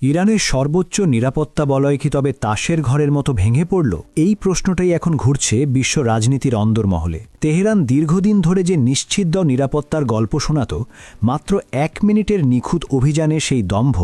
ইরানের সর্বোচ্চ নিরাপত্তা বলয় কি তবে তাসের ঘরের মতো ভেঙে পড়ল? এই প্রশ্নটাই এখন ঘুরছে বিশ্ব রাজনীতির অন্দরমহলে। তেহরান দীর্ঘদিন ধরে যে নিশ্ছিদ্র নিরাপত্তার গল্প শোনাত, মাত্র ১ মিনিটের নিখুঁত অভিযানে সেই দম্ভ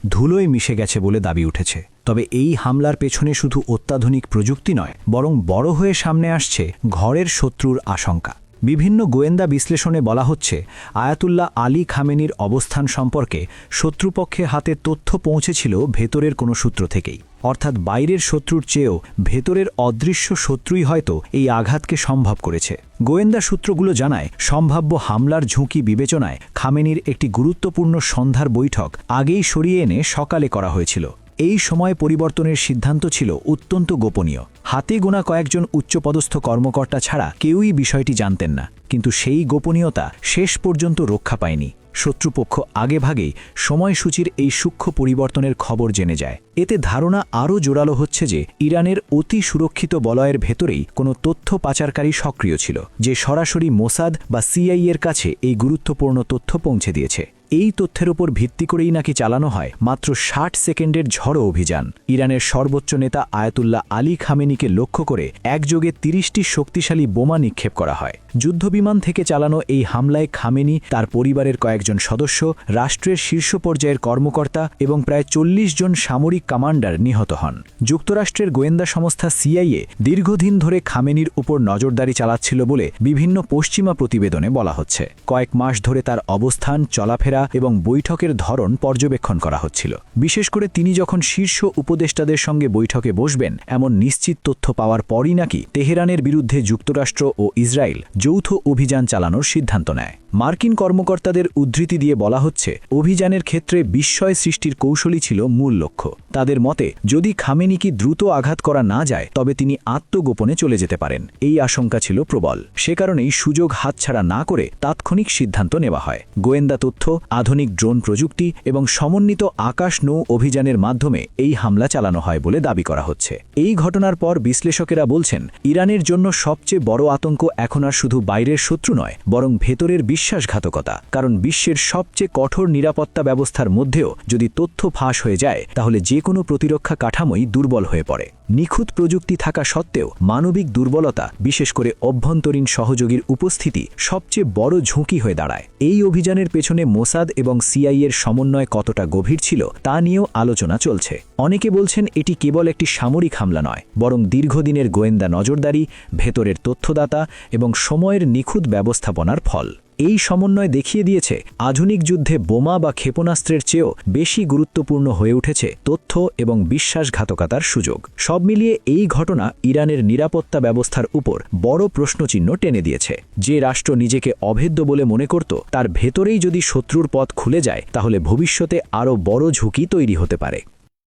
ধুলোয় মিশে গেছে বলে দাবি উঠেছে। তবে এই হামলার পেছনে শুধু অত্যাধুনিক প্রযুক্তি নয়, বরং বড় হয়ে সামনে আসছে ঘরের শত্রুর আশঙ্কা। বিভিন্ন গোয়েন্দা বিশ্লেষণে বলা হচ্ছে, আয়াতুল্লাহ আলী খামেনির অবস্থান সম্পর্কে শত্রুপক্ষের হাতে তথ্য পৌঁছেছিল ভেতরের কোনো সূত্র থেকেই। অর্থাৎ বাইরের শত্রুর চেয়েও ভেতরের অদৃশ্য শত্রুই হয়তো এই আঘাতকে সম্ভব করেছে। গোয়েন্দা সূত্রগুলো জানায়, সম্ভাব্য হামলার ঝুঁকি বিবেচনায় খামেনির একটি গুরুত্বপূর্ণ সন্ধ্যার বৈঠক আগেই সরিয়ে এনে সকালে করা হয়েছিল। এই সময় পরিবর্তনের সিদ্ধান্ত ছিল অত্যন্ত গোপনীয়। হাতে গোনা কয়েকজন উচ্চপদস্থ কর্মকর্তা ছাড়া কেউই বিষয়টি জানতেন না। কিন্তু সেই গোপনীয়তা শেষ পর্যন্ত রক্ষা পায়নি। শত্রুপক্ষ আগেভাগেই সময়সূচির এই সূক্ষ্ম পরিবর্তনের খবর জেনে যায়। এতে ধারণা আরও জোরালো হচ্ছে যে ইরানের অতি সুরক্ষিত বলয়ের ভেতরেই কোনো তথ্য পাচারকারী সক্রিয় ছিল, যে সরাসরি মোসাদ বা সিআইএর কাছে এই গুরুত্বপূর্ণ তথ্য পৌঁছে দিয়েছে। এই তথ্যের উপর ভিত্তি করেই নাকি চালানো হয় মাত্র ৬০ সেকেন্ডের ঝড়ো অভিযান। ইরানের সর্বোচ্চ নেতা আয়াতুল্লাহ আলী খামেনিকে লক্ষ্য করে একযোগে ৩০টি শক্তিশালী বোমা নিক্ষেপ করা হয়। যুদ্ধবিমান থেকে চালানো এই হামলায় খামেনি, তার পরিবারের কয়েকজন সদস্য, রাষ্ট্রের শীর্ষ পর্যায়ের কর্মকর্তা এবং প্রায় ৪০ জন সামরিক কমান্ডার নিহত হন। যুক্তরাষ্ট্রের গোয়েন্দা সংস্থা সিআইএ দীর্ঘদিন ধরে খামেনির উপর নজরদারি চালাচ্ছিল বলে বিভিন্ন পশ্চিমা প্রতিবেদনে বলা হচ্ছে। কয়েক মাস ধরে তার অবস্থান, চলাফেরা এবং বৈঠকের ধরন পর্যবেক্ষণ করা হচ্ছিল। বিশেষ করে তিনি যখন শীর্ষ উপদেষ্টাদের সঙ্গে বৈঠকে বসবেন, এমন নিশ্চিত তথ্য পাওয়ার পরই নাকি তেহরানের বিরুদ্ধে যুক্তরাষ্ট্র ও ইসরায়েল যৌথ অভিযান চালানোর সিদ্ধান্ত নেয়। মার্কিন কর্মকর্তাদের উদ্ধৃতি দিয়ে বলা হচ্ছে, অভিযানের ক্ষেত্রে বিস্ময় সৃষ্টির কৌশলই ছিল মূল লক্ষ্য। তাদের মতে, যদি খামেনিকে দ্রুত আঘাত করা না যায়, তবে তিনি আত্মগোপনে চলে যেতে পারেন। এই আশঙ্কা ছিল প্রবল। সে কারণেই সুযোগ হাতছাড়া না করে তাৎক্ষণিক সিদ্ধান্ত নেওয়া হয়। গোয়েন্দা তথ্য, আধুনিক ড্রোন প্রযুক্তি এবং সমন্বিত আকাশ নৌ অভিযানের মাধ্যমে এই হামলা চালানো হয় বলে দাবি করা হচ্ছে। এই ঘটনার পর বিশ্লেষকেরা বলছেন, ইরানের জন্য সবচেয়ে বড় আতঙ্ক এখন আর শুধু বাইরের শত্রু নয়, বরং ভেতরের বিশ্বাসঘাতকতা। কারণ বিশ্বের সবচেয়ে কঠোর নিরাপত্তা ব্যবস্থার মধ্যেও যদি তথ্য ফাঁস হয়ে যায়, তাহলে যে কোনো প্রতিরক্ষা কাঠামোই দুর্বল হয়ে পড়ে। নিখুঁত প্রযুক্তি থাকা সত্ত্বেও মানবিক দুর্বলতা, বিশেষ করে অভ্যন্তরীণ সহযোগীর উপস্থিতি সবচেয়ে বড় ঝুঁকি হয়ে দাঁড়ায়। এই অভিযানের পেছনে মোসাদ এবং সিআইএর সমন্বয় কতটা গভীর ছিল তা নিয়েও আলোচনা চলছে। অনেকে বলছেন, এটি কেবল একটি সামরিক হামলা নয়, বরং দীর্ঘদিনের গোয়েন্দা নজরদারি, ভেতরের তথ্যদাতা এবং সময়ের নিখুঁত ব্যবস্থাপনার ফল। এই সমন্বয় দেখিয়ে দিয়েছে, আধুনিক যুদ্ধে বোমা বা ক্ষেপণাস্ত্রের চেয়েও বেশি গুরুত্বপূর্ণ হয়ে উঠেছে তথ্য এবং বিশ্বাসঘাতকতার সুযোগ। সব মিলিয়ে এই ঘটনা ইরানের নিরাপত্তা ব্যবস্থার উপর বড় প্রশ্নচিহ্ন টেনে দিয়েছে। যে রাষ্ট্র নিজেকে অভেদ্য বলে মনে করত, তার ভেতরেই যদি শত্রুর পথ খুলে যায়, তাহলে ভবিষ্যতে আরও বড় ঝুঁকি তৈরি হতে পারে।